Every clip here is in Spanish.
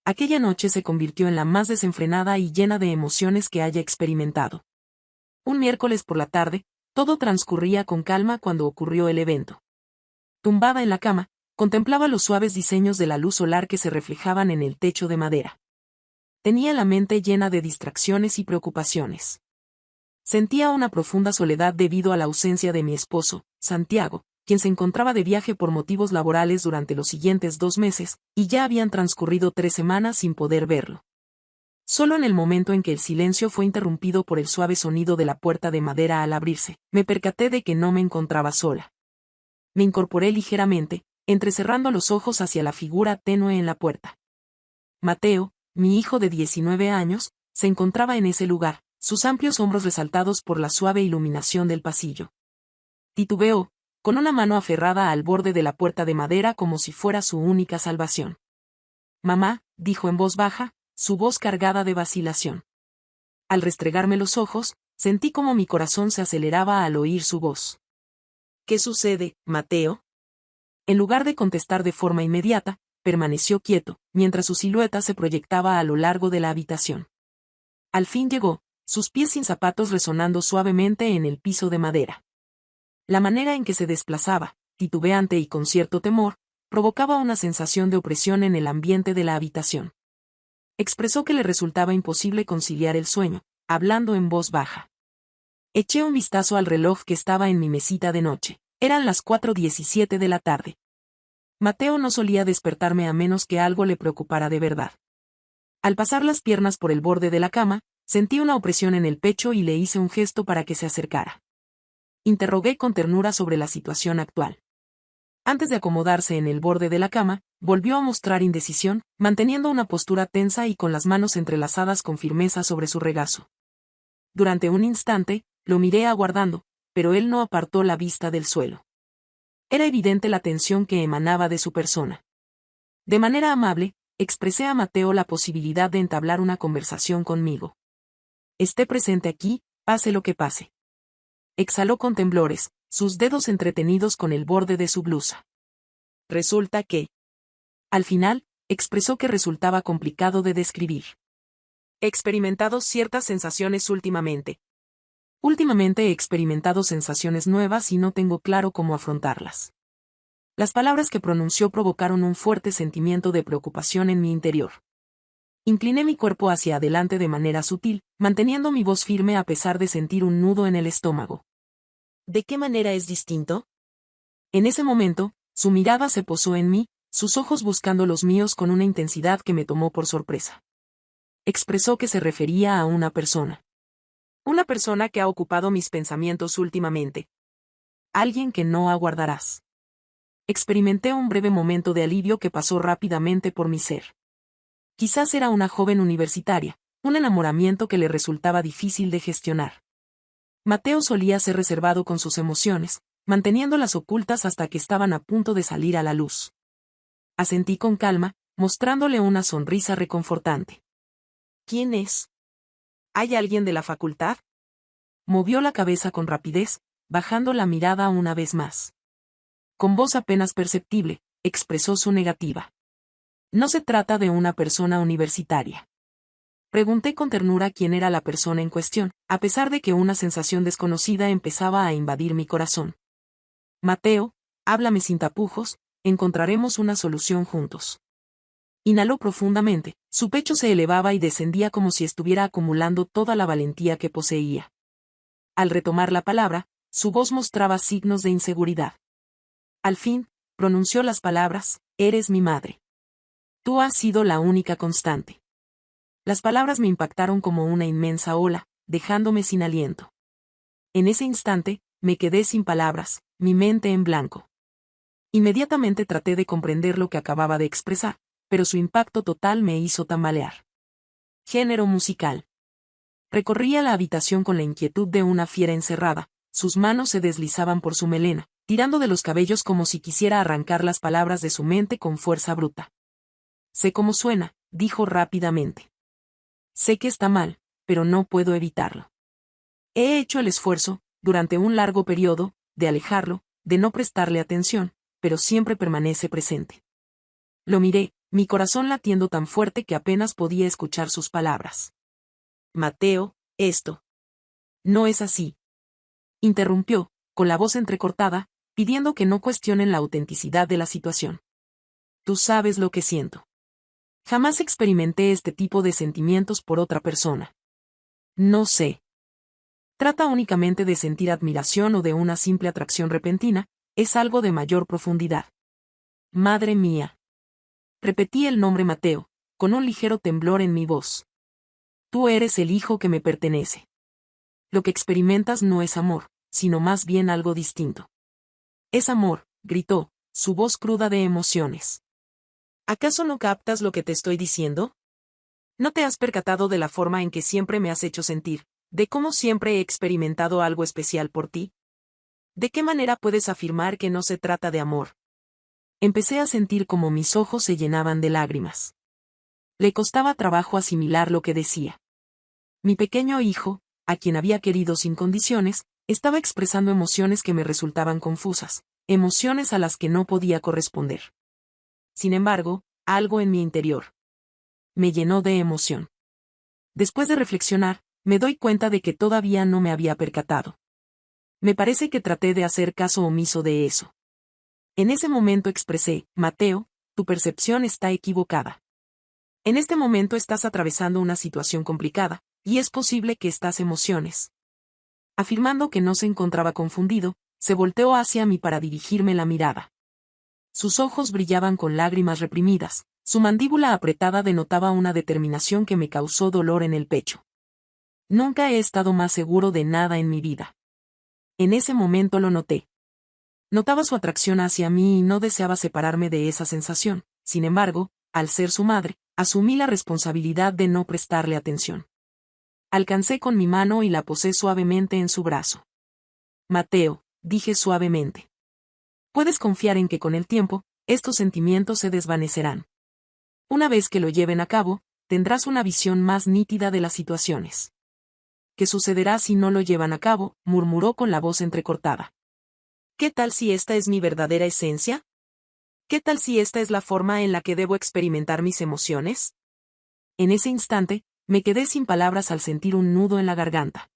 Aquella noche se convirtió en la más desenfrenada y llena de emociones que haya experimentado. Un miércoles por la tarde, todo transcurría con calma cuando ocurrió el evento. Tumbada en la cama, contemplaba los suaves diseños de la luz solar que se reflejaban en el techo de madera. Tenía la mente llena de distracciones y preocupaciones. Sentía una profunda soledad debido a la ausencia de mi esposo, Santiago, quien se encontraba de viaje por motivos laborales durante los siguientes 2 meses, y ya habían transcurrido 3 semanas sin poder verlo. Solo en el momento en que el silencio fue interrumpido por el suave sonido de la puerta de madera al abrirse, me percaté de que no me encontraba sola. Me incorporé ligeramente, entrecerrando los ojos hacia la figura tenue en la puerta. Mateo, mi hijo de 19 años, se encontraba en ese lugar, sus amplios hombros resaltados por la suave iluminación del pasillo. Titubeó, con una mano aferrada al borde de la puerta de madera como si fuera su única salvación. «Mamá», dijo en voz baja, su voz cargada de vacilación. Al restregarme los ojos, sentí como mi corazón se aceleraba al oír su voz. «¿Qué sucede, Mateo?». En lugar de contestar de forma inmediata, permaneció quieto, mientras su silueta se proyectaba a lo largo de la habitación. Al fin llegó, sus pies sin zapatos resonando suavemente en el piso de madera. La manera en que se desplazaba, titubeante y con cierto temor, provocaba una sensación de opresión en el ambiente de la habitación. Expresó que le resultaba imposible conciliar el sueño, hablando en voz baja. Eché un vistazo al reloj que estaba en mi mesita de noche. Eran las 4:17 de la tarde. Mateo no solía despertarme a menos que algo le preocupara de verdad. Al pasar las piernas por el borde de la cama, sentí una opresión en el pecho y le hice un gesto para que se acercara. Interrogué con ternura sobre la situación actual. Antes de acomodarse en el borde de la cama, volvió a mostrar indecisión, manteniendo una postura tensa y con las manos entrelazadas con firmeza sobre su regazo. Durante un instante, lo miré aguardando, pero él no apartó la vista del suelo. Era evidente la tensión que emanaba de su persona. De manera amable, expresé a Mateo la posibilidad de entablar una conversación conmigo. «Esté presente aquí, pase lo que pase». Exhaló con temblores, sus dedos entretenidos con el borde de su blusa. «Resulta que». Al final, expresó que resultaba complicado de describir. «He experimentado ciertas sensaciones últimamente. Últimamente he experimentado sensaciones nuevas y no tengo claro cómo afrontarlas». Las palabras que pronunció provocaron un fuerte sentimiento de preocupación en mi interior. Incliné mi cuerpo hacia adelante de manera sutil, manteniendo mi voz firme a pesar de sentir un nudo en el estómago. «¿De qué manera es distinto?». En ese momento, su mirada se posó en mí, sus ojos buscando los míos con una intensidad que me tomó por sorpresa. Expresó que se refería a una persona. «Una persona que ha ocupado mis pensamientos últimamente. Alguien que no aguardarás». Experimenté un breve momento de alivio que pasó rápidamente por mi ser. Quizás era una joven universitaria, un enamoramiento que le resultaba difícil de gestionar. Mateo solía ser reservado con sus emociones, manteniéndolas ocultas hasta que estaban a punto de salir a la luz. Asentí con calma, mostrándole una sonrisa reconfortante. «¿Quién es? ¿Hay alguien de la facultad?». Movió la cabeza con rapidez, bajando la mirada una vez más. Con voz apenas perceptible, expresó su negativa. «No se trata de una persona universitaria». Pregunté con ternura quién era la persona en cuestión, a pesar de que una sensación desconocida empezaba a invadir mi corazón. «Mateo, háblame sin tapujos, encontraremos una solución juntos». Inhaló profundamente, su pecho se elevaba y descendía como si estuviera acumulando toda la valentía que poseía. Al retomar la palabra, su voz mostraba signos de inseguridad. Al fin, pronunció las palabras: «Eres mi madre. Tú has sido la única constante». Las palabras me impactaron como una inmensa ola, dejándome sin aliento. En ese instante, me quedé sin palabras, mi mente en blanco. Inmediatamente traté de comprender lo que acababa de expresar, pero su impacto total me hizo tambalear. Género musical. Recorría la habitación con la inquietud de una fiera encerrada, sus manos se deslizaban por su melena, tirando de los cabellos como si quisiera arrancar las palabras de su mente con fuerza bruta. «Sé cómo suena», dijo rápidamente. «Sé que está mal, pero no puedo evitarlo. He hecho el esfuerzo, durante un largo periodo, de alejarlo, de no prestarle atención, pero siempre permanece presente». Lo miré, mi corazón latiendo tan fuerte que apenas podía escuchar sus palabras. Mateo, esto no es así. Interrumpió, con la voz entrecortada, pidiendo que no cuestionen la autenticidad de la situación. Tú sabes lo que siento. Jamás experimenté este tipo de sentimientos por otra persona. No sé. Trata únicamente de sentir admiración o de una simple atracción repentina, es algo de mayor profundidad. Madre mía. Repetí el nombre Mateo, con un ligero temblor en mi voz. Tú eres el hijo que me pertenece. Lo que experimentas no es amor, sino más bien algo distinto. Es amor, gritó, su voz cruda de emociones. ¿Acaso no captas lo que te estoy diciendo? ¿No te has percatado de la forma en que siempre me has hecho sentir, de cómo siempre he experimentado algo especial por ti? ¿De qué manera puedes afirmar que no se trata de amor? Empecé a sentir como mis ojos se llenaban de lágrimas. Le costaba trabajo asimilar lo que decía. Mi pequeño hijo, a quien había querido sin condiciones, estaba expresando emociones que me resultaban confusas, emociones a las que no podía corresponder. Sin embargo, algo en mi interior me llenó de emoción. Después de reflexionar, me doy cuenta de que todavía no me había percatado. Me parece que traté de hacer caso omiso de eso. En ese momento expresé, Mateo, tu percepción está equivocada. En este momento estás atravesando una situación complicada, y es posible que estas emociones. Afirmando que no se encontraba confundido, se volteó hacia mí para dirigirme la mirada. Sus ojos brillaban con lágrimas reprimidas, su mandíbula apretada denotaba una determinación que me causó dolor en el pecho. Nunca he estado más seguro de nada en mi vida. En ese momento lo noté. Notaba su atracción hacia mí y no deseaba separarme de esa sensación, sin embargo, al ser su madre, asumí la responsabilidad de no prestarle atención. Alcancé con mi mano y la posé suavemente en su brazo. Mateo, dije suavemente. Puedes confiar en que con el tiempo, estos sentimientos se desvanecerán. Una vez que lo lleven a cabo, tendrás una visión más nítida de las situaciones. ¿Qué sucederá si no lo llevan a cabo?, murmuró con la voz entrecortada. ¿Qué tal si esta es mi verdadera esencia? ¿Qué tal si esta es la forma en la que debo experimentar mis emociones? En ese instante, me quedé sin palabras al sentir un nudo en la garganta.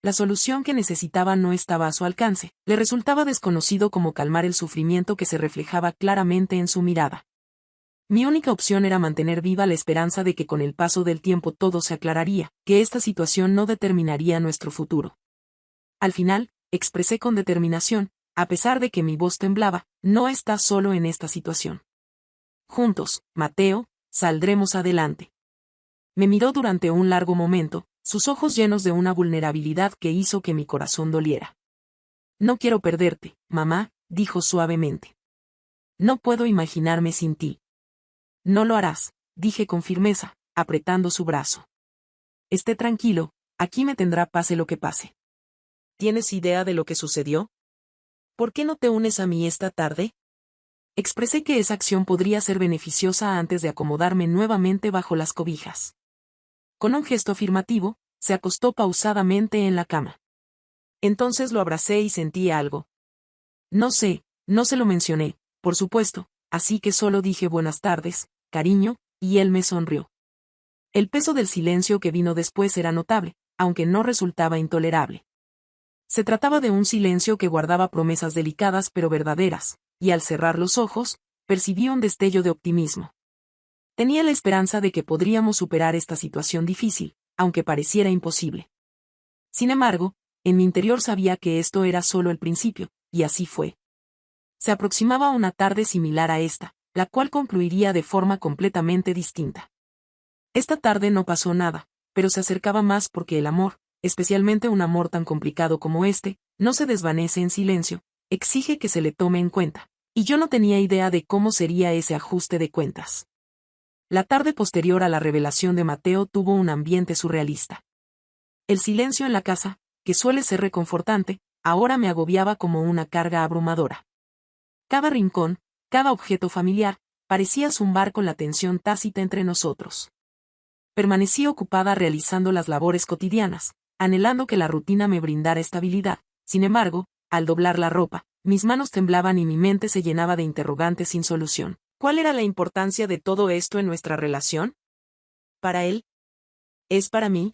La solución que necesitaba no estaba a su alcance, le resultaba desconocido cómo calmar el sufrimiento que se reflejaba claramente en su mirada. Mi única opción era mantener viva la esperanza de que con el paso del tiempo todo se aclararía, que esta situación no determinaría nuestro futuro. Al final, expresé con determinación, a pesar de que mi voz temblaba, no estás solo en esta situación. Juntos, Mateo, saldremos adelante. Me miró durante un largo momento, sus ojos llenos de una vulnerabilidad que hizo que mi corazón doliera. No quiero perderte, mamá, dijo suavemente. No puedo imaginarme sin ti. No lo harás, dije con firmeza, apretando su brazo. Esté tranquilo, aquí me tendrá pase lo que pase. ¿Tienes idea de lo que sucedió? ¿Por qué no te unes a mí esta tarde? Expresé que esa acción podría ser beneficiosa antes de acomodarme nuevamente bajo las cobijas. Con un gesto afirmativo, se acostó pausadamente en la cama. Entonces lo abracé y sentí algo. No se lo mencioné, por supuesto, así que solo dije buenas tardes, cariño, y él me sonrió. El peso del silencio que vino después era notable, aunque no resultaba intolerable. Se trataba de un silencio que guardaba promesas delicadas pero verdaderas, y al cerrar los ojos, percibí un destello de optimismo. Tenía la esperanza de que podríamos superar esta situación difícil, aunque pareciera imposible. Sin embargo, en mi interior sabía que esto era solo el principio, y así fue. Se aproximaba una tarde similar a esta, la cual concluiría de forma completamente distinta. Esta tarde no pasó nada, pero se acercaba más porque el amor, especialmente un amor tan complicado como este, no se desvanece en silencio, exige que se le tome en cuenta, y yo no tenía idea de cómo sería ese ajuste de cuentas. La tarde posterior a la revelación de Mateo tuvo un ambiente surrealista. El silencio en la casa, que suele ser reconfortante, ahora me agobiaba como una carga abrumadora. Cada rincón, cada objeto familiar, parecía zumbar con la tensión tácita entre nosotros. Permanecí ocupada realizando las labores cotidianas, anhelando que la rutina me brindara estabilidad. Sin embargo, al doblar la ropa, mis manos temblaban y mi mente se llenaba de interrogantes sin solución. ¿Cuál era la importancia de todo esto en nuestra relación? ¿Para él? ¿Es para mí?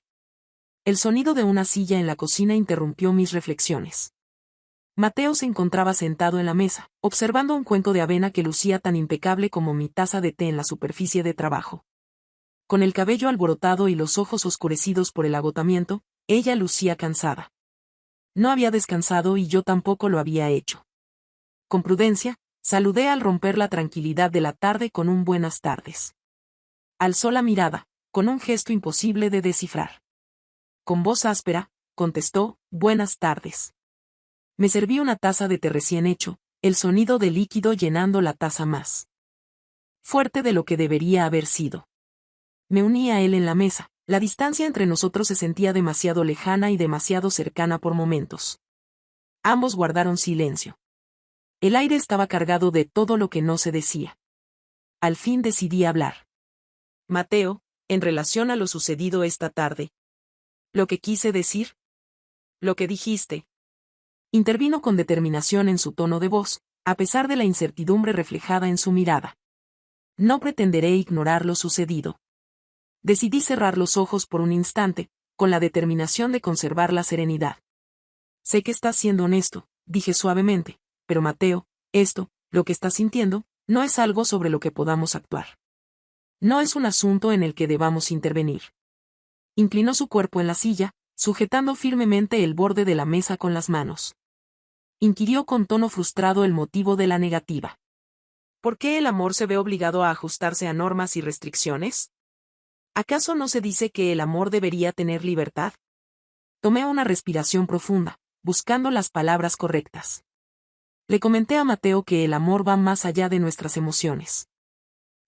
El sonido de una silla en la cocina interrumpió mis reflexiones. Mateo se encontraba sentado en la mesa, observando un cuenco de avena que lucía tan impecable como mi taza de té en la superficie de trabajo. Con el cabello alborotado y los ojos oscurecidos por el agotamiento, ella lucía cansada. No había descansado y yo tampoco lo había hecho. Con prudencia, saludé al romper la tranquilidad de la tarde con un buenas tardes. Alzó la mirada, con un gesto imposible de descifrar. Con voz áspera, contestó, buenas tardes. Me serví una taza de té recién hecho, el sonido de líquido llenando la taza más fuerte de lo que debería haber sido. Me uní a él en la mesa, la distancia entre nosotros se sentía demasiado lejana y demasiado cercana por momentos. Ambos guardaron silencio. El aire estaba cargado de todo lo que no se decía. Al fin decidí hablar. Mateo, en relación a lo sucedido esta tarde. ¿Lo que quise decir? Lo que dijiste. Intervino con determinación en su tono de voz, a pesar de la incertidumbre reflejada en su mirada. No pretenderé ignorar lo sucedido. Decidí cerrar los ojos por un instante, con la determinación de conservar la serenidad. Sé que estás siendo honesto, dije suavemente, pero Mateo, esto, lo que estás sintiendo, no es algo sobre lo que podamos actuar. No es un asunto en el que debamos intervenir. Inclinó su cuerpo en la silla, sujetando firmemente el borde de la mesa con las manos. Inquirió con tono frustrado el motivo de la negativa. ¿Por qué el amor se ve obligado a ajustarse a normas y restricciones? ¿Acaso no se dice que el amor debería tener libertad? Tomé una respiración profunda, buscando las palabras correctas. Le comenté a Mateo que el amor va más allá de nuestras emociones.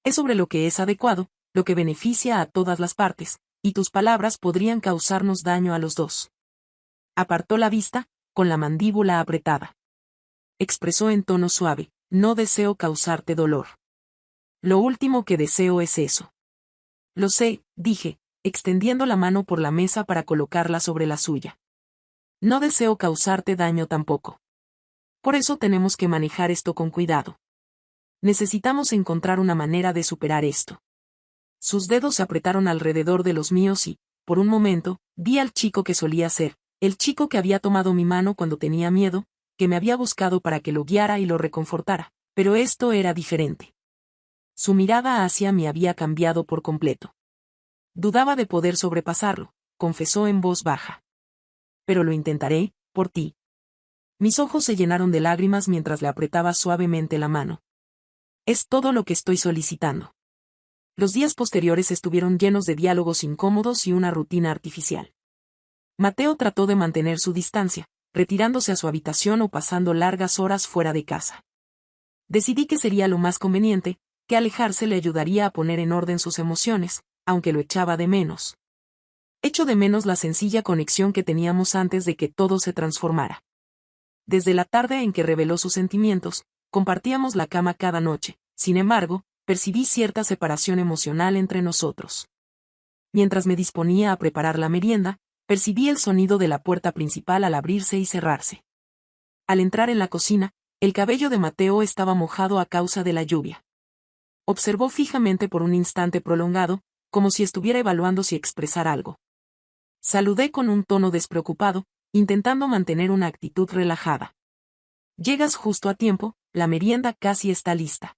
Es sobre lo que es adecuado, lo que beneficia a todas las partes, y tus palabras podrían causarnos daño a los dos. Apartó la vista, con la mandíbula apretada. Expresó en tono suave, no deseo causarte dolor. Lo último que deseo es eso. Lo sé, dije, extendiendo la mano por la mesa para colocarla sobre la suya. No deseo causarte daño tampoco. Por eso tenemos que manejar esto con cuidado. Necesitamos encontrar una manera de superar esto. Sus dedos se apretaron alrededor de los míos y, por un momento, vi al chico que solía ser, el chico que había tomado mi mano cuando tenía miedo, que me había buscado para que lo guiara y lo reconfortara, pero esto era diferente. Su mirada hacia mí había cambiado por completo. Dudaba de poder sobrepasarlo, confesó en voz baja. Pero lo intentaré, por ti. Mis ojos se llenaron de lágrimas mientras le apretaba suavemente la mano. Es todo lo que estoy solicitando. Los días posteriores estuvieron llenos de diálogos incómodos y una rutina artificial. Mateo trató de mantener su distancia, retirándose a su habitación o pasando largas horas fuera de casa. Decidí que sería lo más conveniente, que alejarse le ayudaría a poner en orden sus emociones, aunque lo echaba de menos. Echo de menos la sencilla conexión que teníamos antes de que todo se transformara. Desde la tarde en que reveló sus sentimientos, compartíamos la cama cada noche, sin embargo, percibí cierta separación emocional entre nosotros. Mientras me disponía a preparar la merienda, percibí el sonido de la puerta principal al abrirse y cerrarse. Al entrar en la cocina, el cabello de Mateo estaba mojado a causa de la lluvia. Observó fijamente por un instante prolongado, como si estuviera evaluando si expresar algo. Saludé con un tono despreocupado, intentando mantener una actitud relajada. Llegas justo a tiempo, la merienda casi está lista.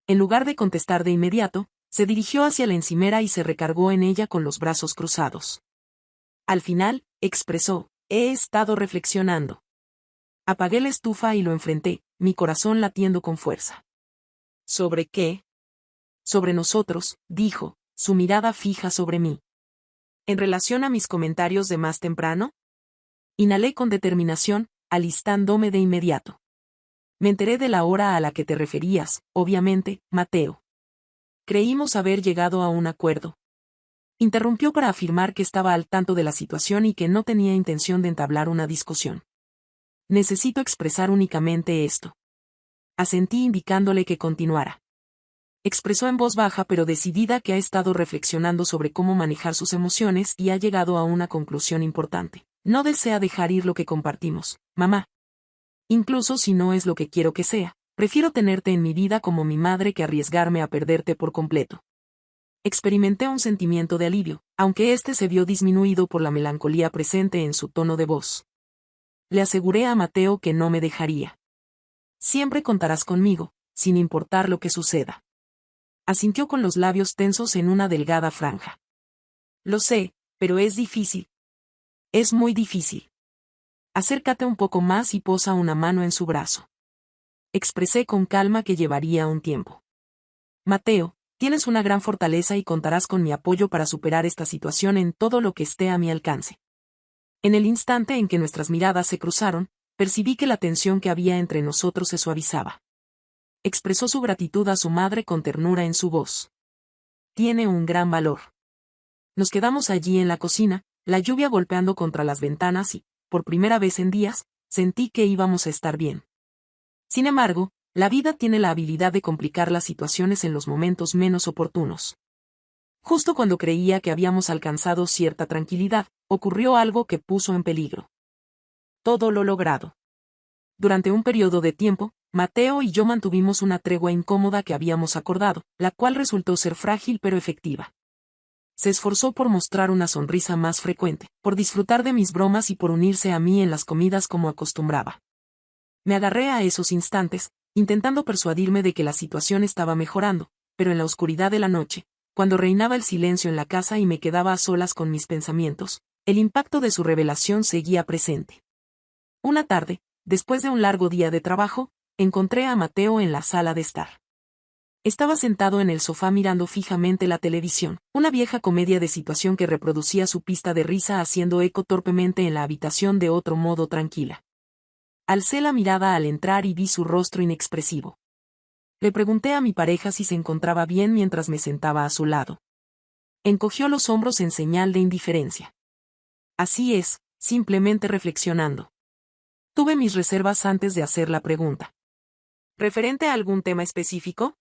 En lugar de contestar de inmediato, se dirigió hacia la encimera y se recargó en ella con los brazos cruzados. Al final, expresó, he estado reflexionando. Apagué la estufa y lo enfrenté, mi corazón latiendo con fuerza. ¿Sobre qué? Sobre nosotros, dijo, su mirada fija sobre mí. ¿En relación a mis comentarios de más temprano? Inhalé con determinación, alistándome de inmediato. Me enteré de la hora a la que te referías, obviamente, Mateo. Creímos haber llegado a un acuerdo. Interrumpió para afirmar que estaba al tanto de la situación y que no tenía intención de entablar una discusión. Necesito expresar únicamente esto. Asentí indicándole que continuara. Expresó en voz baja pero decidida que ha estado reflexionando sobre cómo manejar sus emociones y ha llegado a una conclusión importante. No desea dejar ir lo que compartimos, mamá. Incluso si no es lo que quiero que sea, Prefiero tenerte en mi vida como mi madre que arriesgarme a perderte por completo. Experimenté un sentimiento de alivio, aunque este se vio disminuido por la melancolía presente en su tono de voz. Le aseguré a Mateo que no me dejaría. Siempre contarás conmigo, sin importar lo que suceda. Asintió con los labios tensos en una delgada franja. Lo sé, pero es difícil. Es muy difícil. Acércate un poco más y posa una mano en su brazo. Expresé con calma que llevaría un tiempo. Mateo, tienes una gran fortaleza y contarás con mi apoyo para superar esta situación en todo lo que esté a mi alcance. En el instante en que nuestras miradas se cruzaron, percibí que la tensión que había entre nosotros se suavizaba. Expresó su gratitud a su madre con ternura en su voz. Tiene un gran valor. Nos quedamos allí en la cocina, la lluvia golpeando contra las ventanas y, por primera vez en días, sentí que íbamos a estar bien. Sin embargo, la vida tiene la habilidad de complicar las situaciones en los momentos menos oportunos. Justo cuando creía que habíamos alcanzado cierta tranquilidad, ocurrió algo que puso en peligro todo lo logrado. Durante un periodo de tiempo, Mateo y yo mantuvimos una tregua incómoda que habíamos acordado, la cual resultó ser frágil pero efectiva. Se esforzó por mostrar una sonrisa más frecuente, por disfrutar de mis bromas y por unirse a mí en las comidas como acostumbraba. Me agarré a esos instantes, intentando persuadirme de que la situación estaba mejorando, pero en la oscuridad de la noche, cuando reinaba el silencio en la casa y me quedaba a solas con mis pensamientos, el impacto de su revelación seguía presente. Una tarde, después de un largo día de trabajo, encontré a Mateo en la sala de estar. Estaba sentado en el sofá mirando fijamente la televisión, una vieja comedia de situación que reproducía su pista de risa haciendo eco torpemente en la habitación de otro modo tranquila. Alcé la mirada al entrar y vi su rostro inexpresivo. Le pregunté a mi pareja si se encontraba bien mientras me sentaba a su lado. Encogió los hombros en señal de indiferencia. Así es, simplemente reflexionando. Tuve mis reservas antes de hacer la pregunta. ¿Referente a algún tema específico?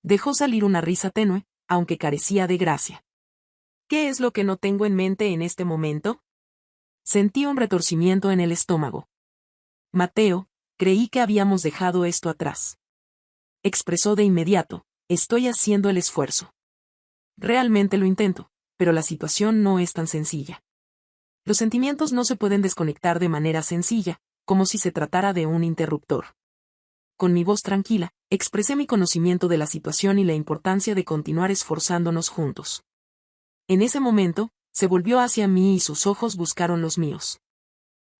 Dejó salir una risa tenue, aunque carecía de gracia. ¿Qué es lo que no tengo en mente en este momento? Sentí un retorcimiento en el estómago. Mateo, creí que habíamos dejado esto atrás. Expresó de inmediato, estoy haciendo el esfuerzo. Realmente lo intento, pero la situación no es tan sencilla. Los sentimientos no se pueden desconectar de manera sencilla, como si se tratara de un interruptor. Con mi voz tranquila, expresé mi conocimiento de la situación y la importancia de continuar esforzándonos juntos. En ese momento, se volvió hacia mí y sus ojos buscaron los míos.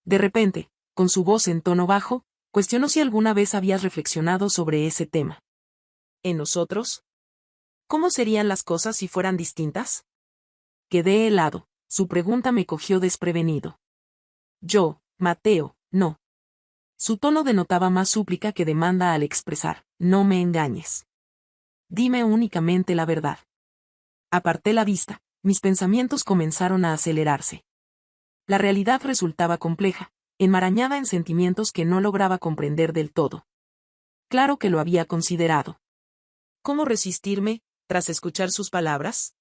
De repente, con su voz en tono bajo, cuestionó si alguna vez habías reflexionado sobre ese tema. ¿En nosotros? ¿Cómo serían las cosas si fueran distintas? Quedé helado, su pregunta me cogió desprevenido. Yo, Mateo, no. Su tono denotaba más súplica que demanda al expresar, no me engañes. Dime únicamente la verdad. Aparté la vista, mis pensamientos comenzaron a acelerarse. La realidad resultaba compleja, enmarañada en sentimientos que no lograba comprender del todo. Claro que lo había considerado. ¿Cómo resistirme, tras escuchar sus palabras?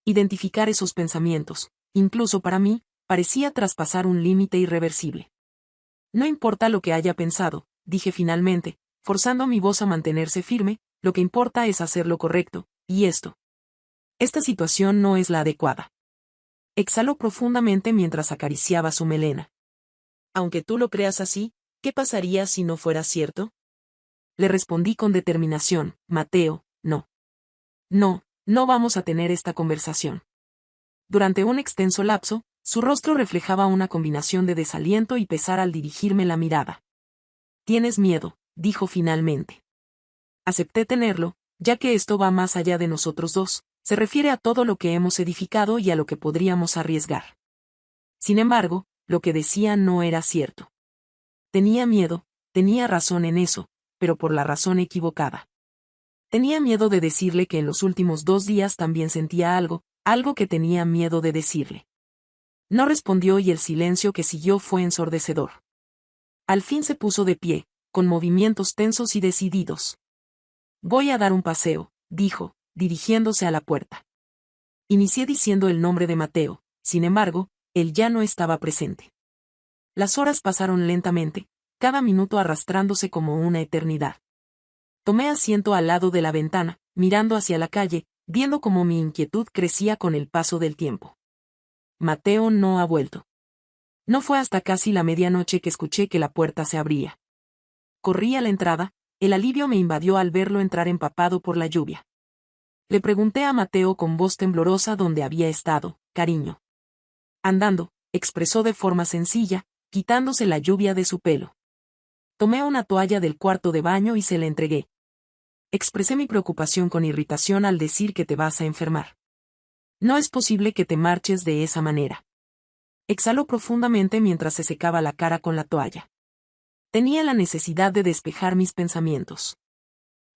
Identificar esos pensamientos, incluso para mí, parecía traspasar un límite irreversible. No importa lo que haya pensado, dije finalmente, forzando mi voz a mantenerse firme, lo que importa es hacer lo correcto, y esto. Esta situación no es la adecuada. Exhaló profundamente mientras acariciaba su melena. Aunque tú lo creas así, ¿qué pasaría si no fuera cierto? Le respondí con determinación, Mateo, no. No, no vamos a tener esta conversación. Durante un extenso lapso, su rostro reflejaba una combinación de desaliento y pesar al dirigirme la mirada. Tienes miedo, dijo finalmente. Acepté tenerlo, ya que esto va más allá de nosotros dos, se refiere a todo lo que hemos edificado y a lo que podríamos arriesgar. Sin embargo, lo que decía no era cierto. Tenía miedo, tenía razón en eso, pero por la razón equivocada. Tenía miedo de decirle que en los últimos 2 días también sentía algo que tenía miedo de decirle. No respondió y el silencio que siguió fue ensordecedor. Al fin se puso de pie, con movimientos tensos y decididos. Voy a dar un paseo, dijo, dirigiéndose a la puerta. Inicié diciendo el nombre de Mateo, sin embargo, él ya no estaba presente. Las horas pasaron lentamente, cada minuto arrastrándose como una eternidad. Tomé asiento al lado de la ventana, mirando hacia la calle, viendo cómo mi inquietud crecía con el paso del tiempo. Mateo no ha vuelto. No fue hasta casi la medianoche que escuché que la puerta se abría. Corrí a la entrada, el alivio me invadió al verlo entrar empapado por la lluvia. Le pregunté a Mateo con voz temblorosa dónde había estado, cariño. Andando, expresó de forma sencilla, quitándose la lluvia de su pelo. Tomé una toalla del cuarto de baño y se la entregué. Expresé mi preocupación con irritación al decir que te vas a enfermar. No es posible que te marches de esa manera. Exhaló profundamente mientras se secaba la cara con la toalla. Tenía la necesidad de despejar mis pensamientos.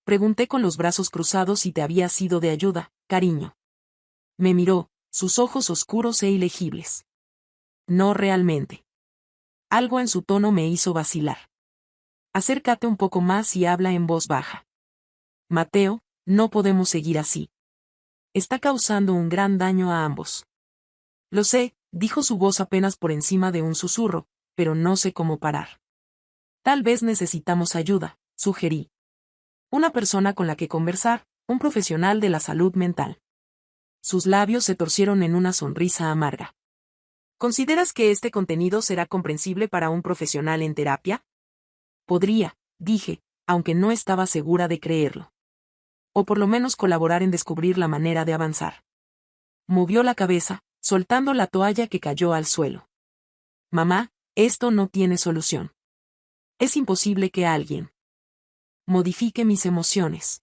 Pregunté con los brazos cruzados si te había sido de ayuda, cariño. Me miró, sus ojos oscuros e ilegibles. No realmente. Algo en su tono me hizo vacilar. Acércate un poco más y habla en voz baja. Mateo, no podemos seguir así. Está causando un gran daño a ambos. Lo sé, dijo su voz apenas por encima de un susurro, pero no sé cómo parar. Tal vez necesitamos ayuda, sugerí. Una persona con la que conversar, un profesional de la salud mental. Sus labios se torcieron en una sonrisa amarga. ¿Consideras que este contenido será comprensible para un profesional en terapia? Podría, dije, aunque no estaba segura de creerlo. O por lo menos colaborar en descubrir la manera de avanzar. Movió la cabeza, soltando la toalla que cayó al suelo. Mamá, esto no tiene solución. Es imposible que alguien modifique mis emociones.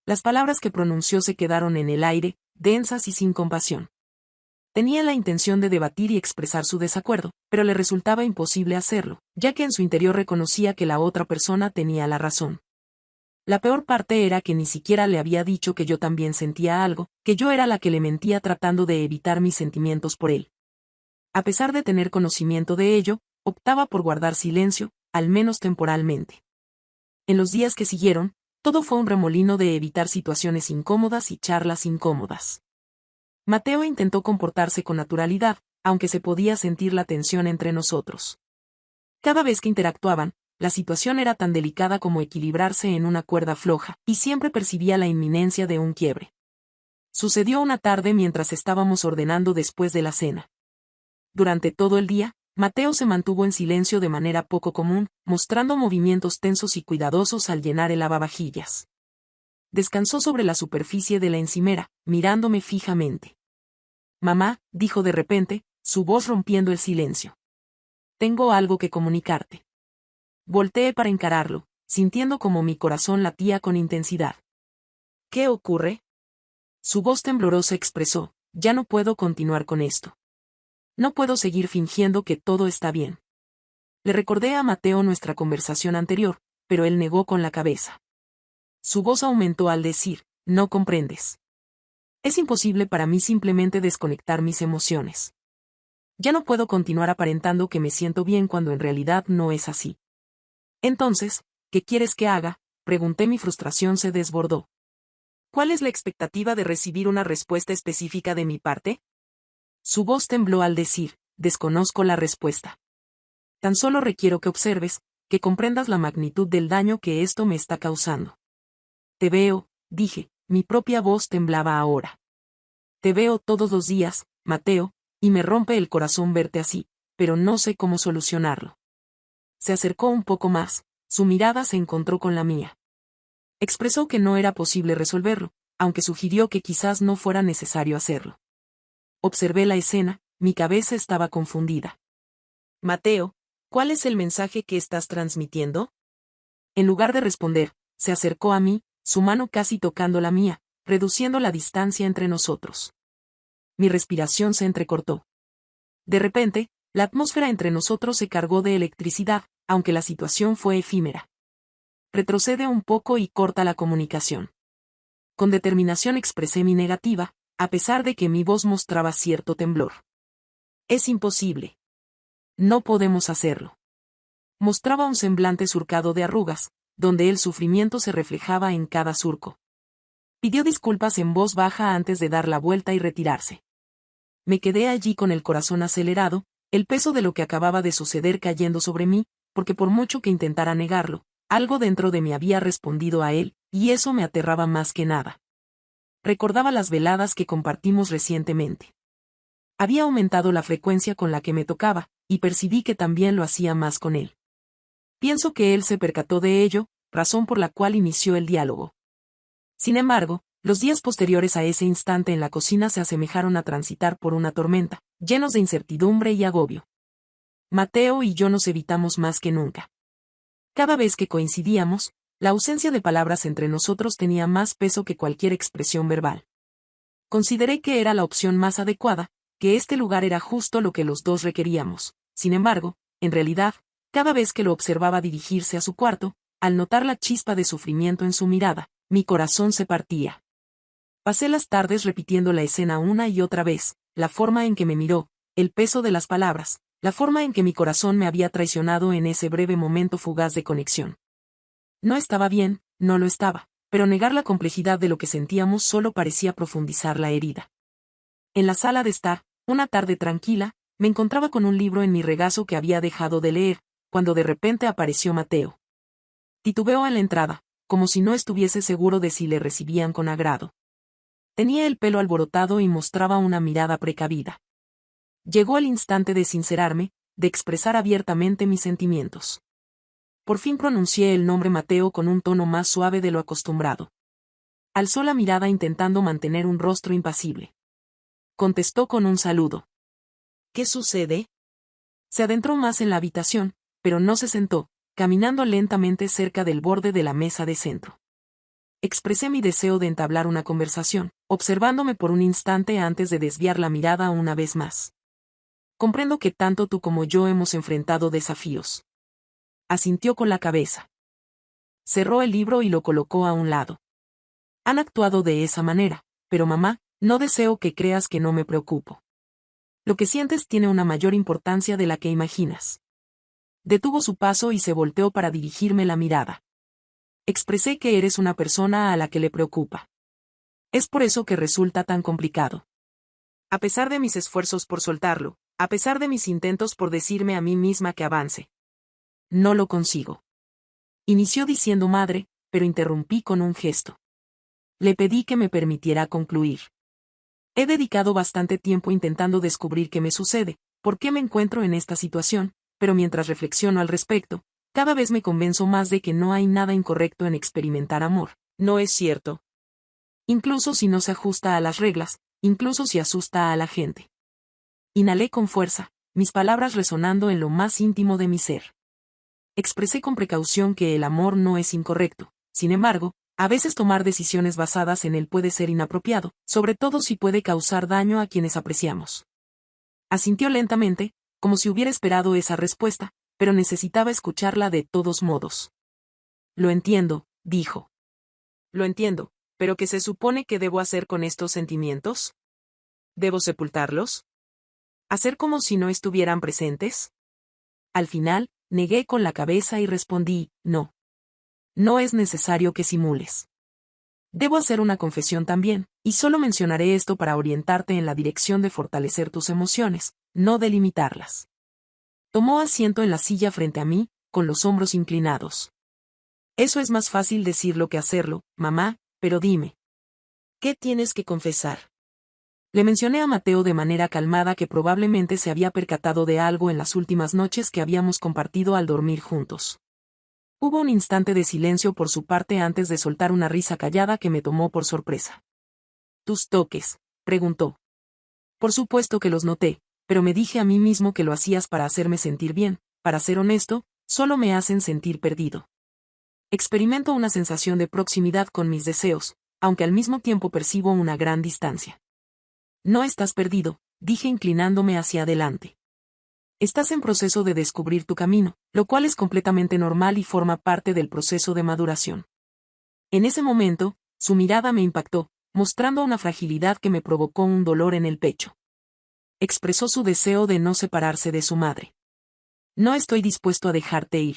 Las palabras que pronunció se quedaron en el aire, densas y sin compasión. Tenía la intención de debatir y expresar su desacuerdo, pero le resultaba imposible hacerlo, ya que en su interior reconocía que la otra persona tenía la razón. La peor parte era que ni siquiera le había dicho que yo también sentía algo, que yo era la que le mentía tratando de evitar mis sentimientos por él. A pesar de tener conocimiento de ello, optaba por guardar silencio, al menos temporalmente. En los días que siguieron, todo fue un remolino de evitar situaciones incómodas y charlas incómodas. Mateo intentó comportarse con naturalidad, aunque se podía sentir la tensión entre nosotros. Cada vez que interactuaban, la situación era tan delicada como equilibrarse en una cuerda floja, y siempre percibía la inminencia de un quiebre. Sucedió una tarde mientras estábamos ordenando después de la cena. Durante todo el día, Mateo se mantuvo en silencio de manera poco común, mostrando movimientos tensos y cuidadosos al llenar el lavavajillas. Descansó sobre la superficie de la encimera, mirándome fijamente. Mamá, dijo de repente, su voz rompiendo el silencio. Tengo algo que comunicarte. Volteé para encararlo, sintiendo como mi corazón latía con intensidad. ¿Qué ocurre? Su voz temblorosa expresó, ya no puedo continuar con esto. No puedo seguir fingiendo que todo está bien. Le recordé a Mateo nuestra conversación anterior, pero él negó con la cabeza. Su voz aumentó al decir, no comprendes. Es imposible para mí simplemente desconectar mis emociones. Ya no puedo continuar aparentando que me siento bien cuando en realidad no es así. Entonces, ¿qué quieres que haga? Pregunté. Mi frustración se desbordó. ¿Cuál es la expectativa de recibir una respuesta específica de mi parte? Su voz tembló al decir, desconozco la respuesta. Tan solo requiero que observes, que comprendas la magnitud del daño que esto me está causando. Te veo, dije, mi propia voz temblaba ahora. Te veo todos los días, Mateo, y me rompe el corazón verte así, pero no sé cómo solucionarlo. Se acercó un poco más, su mirada se encontró con la mía. Expresó que no era posible resolverlo, aunque sugirió que quizás no fuera necesario hacerlo. Observé la escena, mi cabeza estaba confundida. Mateo, ¿cuál es el mensaje que estás transmitiendo? En lugar de responder, se acercó a mí, su mano casi tocando la mía, reduciendo la distancia entre nosotros. Mi respiración se entrecortó. De repente, la atmósfera entre nosotros se cargó de electricidad, aunque la situación fue efímera. Retrocede un poco y corta la comunicación. Con determinación expresé mi negativa, a pesar de que mi voz mostraba cierto temblor. Es imposible. No podemos hacerlo. Mostraba un semblante surcado de arrugas, donde el sufrimiento se reflejaba en cada surco. Pidió disculpas en voz baja antes de dar la vuelta y retirarse. Me quedé allí con el corazón acelerado, el peso de lo que acababa de suceder cayendo sobre mí, porque por mucho que intentara negarlo, algo dentro de mí había respondido a él, y eso me aterraba más que nada. Recordaba las veladas que compartimos recientemente. Había aumentado la frecuencia con la que me tocaba, y percibí que también lo hacía más con él. Pienso que él se percató de ello, razón por la cual inició el diálogo. Sin embargo, los días posteriores a ese instante en la cocina se asemejaron a transitar por una tormenta, llenos de incertidumbre y agobio. Mateo y yo nos evitamos más que nunca. Cada vez que coincidíamos, la ausencia de palabras entre nosotros tenía más peso que cualquier expresión verbal. Consideré que era la opción más adecuada, que este lugar era justo lo que los dos requeríamos. Sin embargo, en realidad, cada vez que lo observaba dirigirse a su cuarto, al notar la chispa de sufrimiento en su mirada, mi corazón se partía. Pasé las tardes repitiendo la escena una y otra vez, la forma en que me miró, el peso de las palabras, la forma en que mi corazón me había traicionado en ese breve momento fugaz de conexión. No estaba bien, no lo estaba, pero negar la complejidad de lo que sentíamos solo parecía profundizar la herida. En la sala de estar, una tarde tranquila, me encontraba con un libro en mi regazo que había dejado de leer, cuando de repente apareció Mateo. Titubeó en la entrada, como si no estuviese seguro de si le recibían con agrado. Tenía el pelo alborotado y mostraba una mirada precavida. Llegó el instante de sincerarme, de expresar abiertamente mis sentimientos. Por fin pronuncié el nombre Mateo con un tono más suave de lo acostumbrado. Alzó la mirada intentando mantener un rostro impasible. Contestó con un saludo. ¿Qué sucede? Se adentró más en la habitación, pero no se sentó, caminando lentamente cerca del borde de la mesa de centro. Expresé mi deseo de entablar una conversación, observándome por un instante antes de desviar la mirada una vez más. Comprendo que tanto tú como yo hemos enfrentado desafíos. Asintió con la cabeza. Cerró el libro y lo colocó a un lado. Han actuado de esa manera, pero mamá, no deseo que creas que no me preocupo. Lo que sientes tiene una mayor importancia de la que imaginas. Detuvo su paso y se volteó para dirigirme la mirada. Expresé que eres una persona a la que le preocupa. Es por eso que resulta tan complicado. A pesar de mis esfuerzos por soltarlo, a pesar de mis intentos por decirme a mí misma que avance. No lo consigo. Inició diciendo madre, pero interrumpí con un gesto. Le pedí que me permitiera concluir. He dedicado bastante tiempo intentando descubrir qué me sucede, por qué me encuentro en esta situación, pero mientras reflexiono al respecto, cada vez me convenzo más de que no hay nada incorrecto en experimentar amor. ¿No es cierto? Incluso si no se ajusta a las reglas, incluso si asusta a la gente. Inhalé con fuerza, mis palabras resonando en lo más íntimo de mi ser. Expresé con precaución que el amor no es incorrecto, sin embargo, a veces tomar decisiones basadas en él puede ser inapropiado, sobre todo si puede causar daño a quienes apreciamos. Asintió lentamente, como si hubiera esperado esa respuesta, pero necesitaba escucharla de todos modos. Lo entiendo, dijo. Lo entiendo, pero ¿qué se supone que debo hacer con estos sentimientos? ¿Debo sepultarlos? ¿Hacer como si no estuvieran presentes? Al final, negué con la cabeza y respondí, no. No es necesario que simules. Debo hacer una confesión también, y solo mencionaré esto para orientarte en la dirección de fortalecer tus emociones, no de limitarlas. Tomó asiento en la silla frente a mí, con los hombros inclinados. Eso es más fácil decirlo que hacerlo, mamá, pero dime. ¿Qué tienes que confesar? Le mencioné a Mateo de manera calmada que probablemente se había percatado de algo en las últimas noches que habíamos compartido al dormir juntos. Hubo un instante de silencio por su parte antes de soltar una risa callada que me tomó por sorpresa. ¿Tus toques?, preguntó. Por supuesto que los noté, pero me dije a mí mismo que lo hacías para hacerme sentir bien, para ser honesto, solo me hacen sentir perdido. Experimento una sensación de proximidad con mis deseos, aunque al mismo tiempo percibo una gran distancia. No estás perdido, dije inclinándome hacia adelante. Estás en proceso de descubrir tu camino, lo cual es completamente normal y forma parte del proceso de maduración. En ese momento, su mirada me impactó, mostrando una fragilidad que me provocó un dolor en el pecho. Expresó su deseo de no separarse de su madre. No estoy dispuesto a dejarte ir.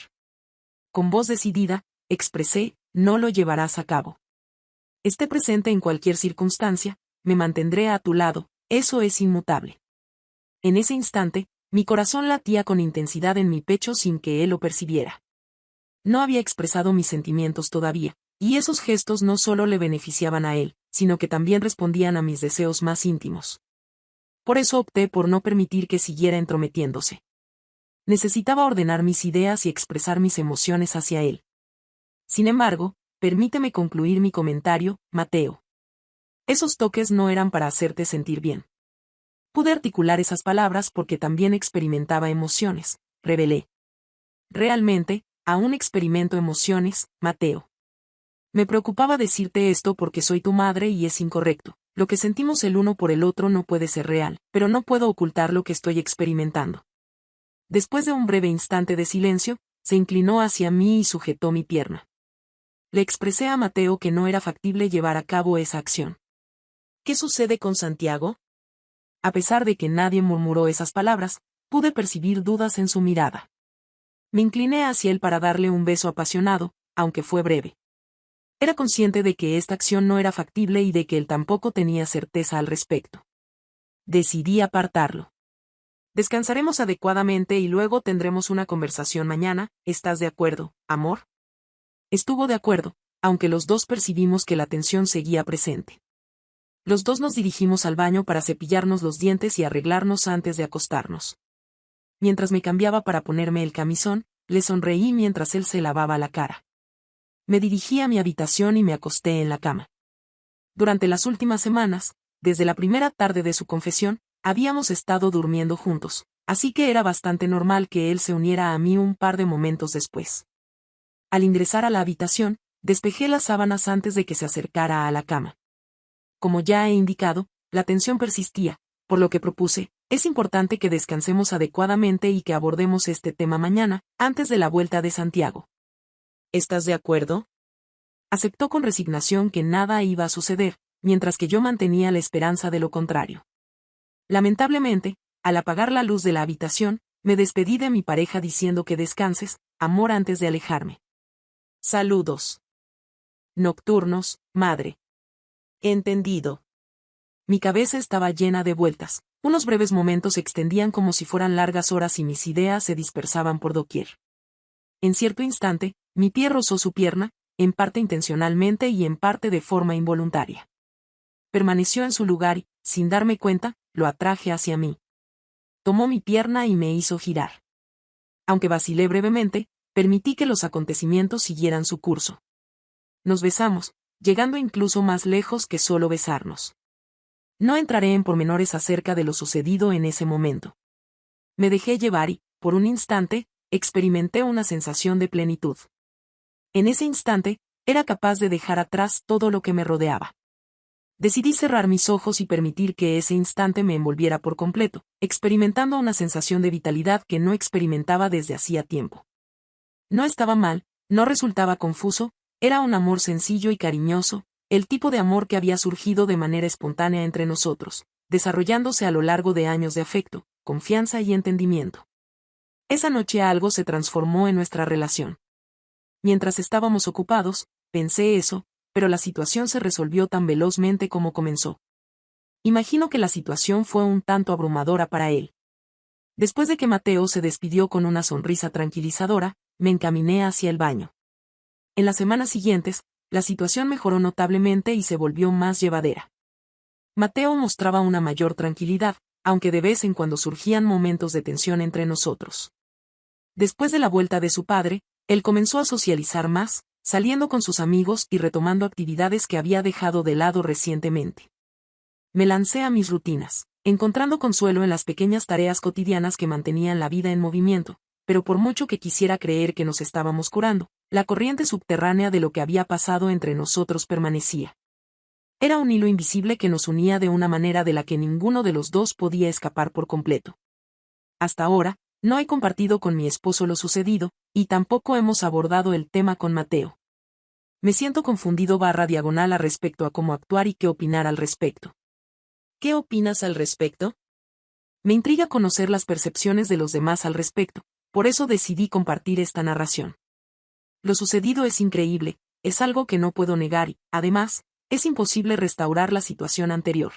Con voz decidida, expresé, no lo llevarás a cabo. Esté presente en cualquier circunstancia, me mantendré a tu lado, eso es inmutable. En ese instante, Mi corazón latía con intensidad en mi pecho sin que él lo percibiera. No había expresado mis sentimientos todavía, y esos gestos no solo le beneficiaban a él, sino que también respondían a mis deseos más íntimos. Por eso opté por no permitir que siguiera entrometiéndose. Necesitaba ordenar mis ideas y expresar mis emociones hacia él. Sin embargo, permíteme concluir mi comentario, Mateo. Esos toques no eran para hacerte sentir bien. Pude articular esas palabras porque también experimentaba emociones, revelé. Realmente, aún experimento emociones, Mateo. Me preocupaba decirte esto porque soy tu madre y es incorrecto. Lo que sentimos el uno por el otro no puede ser real, pero no puedo ocultar lo que estoy experimentando. Después de un breve instante de silencio, se inclinó hacia mí y sujetó mi pierna. Le expresé a Mateo que no era factible llevar a cabo esa acción. ¿Qué sucede con Santiago? A pesar de que nadie murmuró esas palabras, pude percibir dudas en su mirada. Me incliné hacia él para darle un beso apasionado, aunque fue breve. Era consciente de que esta acción no era factible y de que él tampoco tenía certeza al respecto. Decidí apartarlo. Descansaremos adecuadamente y luego tendremos una conversación mañana, ¿estás de acuerdo, amor? Estuvo de acuerdo, aunque los dos percibimos que la tensión seguía presente. Los dos nos dirigimos al baño para cepillarnos los dientes y arreglarnos antes de acostarnos. Mientras me cambiaba para ponerme el camisón, le sonreí mientras él se lavaba la cara. Me dirigí a mi habitación y me acosté en la cama. Durante las últimas semanas, desde la primera tarde de su confesión, habíamos estado durmiendo juntos, así que era bastante normal que él se uniera a mí un par de momentos después. Al ingresar a la habitación, despejé las sábanas antes de que se acercara a la cama. Como ya he indicado, la tensión persistía, por lo que propuse, es importante que descansemos adecuadamente y que abordemos este tema mañana, antes de la vuelta de Santiago. ¿Estás de acuerdo? Aceptó con resignación que nada iba a suceder, mientras que yo mantenía la esperanza de lo contrario. Lamentablemente, al apagar la luz de la habitación, me despedí de mi pareja diciendo que descanses, amor, antes de alejarme. Saludos nocturnos, madre. Entendido. Mi cabeza estaba llena de vueltas. Unos breves momentos se extendían como si fueran largas horas y mis ideas se dispersaban por doquier. En cierto instante, mi pie rozó su pierna, en parte intencionalmente y en parte de forma involuntaria. Permaneció en su lugar y, sin darme cuenta, lo atraje hacia mí. Tomó mi pierna y me hizo girar. Aunque vacilé brevemente, permití que los acontecimientos siguieran su curso. Nos besamos, llegando incluso más lejos que solo besarnos. No entraré en pormenores acerca de lo sucedido en ese momento. Me dejé llevar y, por un instante, experimenté una sensación de plenitud. En ese instante, era capaz de dejar atrás todo lo que me rodeaba. Decidí cerrar mis ojos y permitir que ese instante me envolviera por completo, experimentando una sensación de vitalidad que no experimentaba desde hacía tiempo. No estaba mal, no resultaba confuso, era un amor sencillo y cariñoso, el tipo de amor que había surgido de manera espontánea entre nosotros, desarrollándose a lo largo de años de afecto, confianza y entendimiento. Esa noche algo se transformó en nuestra relación. Mientras estábamos ocupados, pensé eso, pero la situación se resolvió tan velozmente como comenzó. Imagino que la situación fue un tanto abrumadora para él. Después de que Mateo se despidió con una sonrisa tranquilizadora, me encaminé hacia el baño. En las semanas siguientes, la situación mejoró notablemente y se volvió más llevadera. Mateo mostraba una mayor tranquilidad, aunque de vez en cuando surgían momentos de tensión entre nosotros. Después de la vuelta de su padre, él comenzó a socializar más, saliendo con sus amigos y retomando actividades que había dejado de lado recientemente. Me lancé a mis rutinas, encontrando consuelo en las pequeñas tareas cotidianas que mantenían la vida en movimiento, pero por mucho que quisiera creer que nos estábamos curando, la corriente subterránea de lo que había pasado entre nosotros permanecía. Era un hilo invisible que nos unía de una manera de la que ninguno de los dos podía escapar por completo. Hasta ahora, no he compartido con mi esposo lo sucedido, y tampoco hemos abordado el tema con Mateo. Me siento confundido /diagonal a respecto a cómo actuar y qué opinar al respecto. ¿Qué opinas al respecto? Me intriga conocer las percepciones de los demás al respecto, por eso decidí compartir esta narración. Lo sucedido es increíble, es algo que no puedo negar y, además, es imposible restaurar la situación anterior.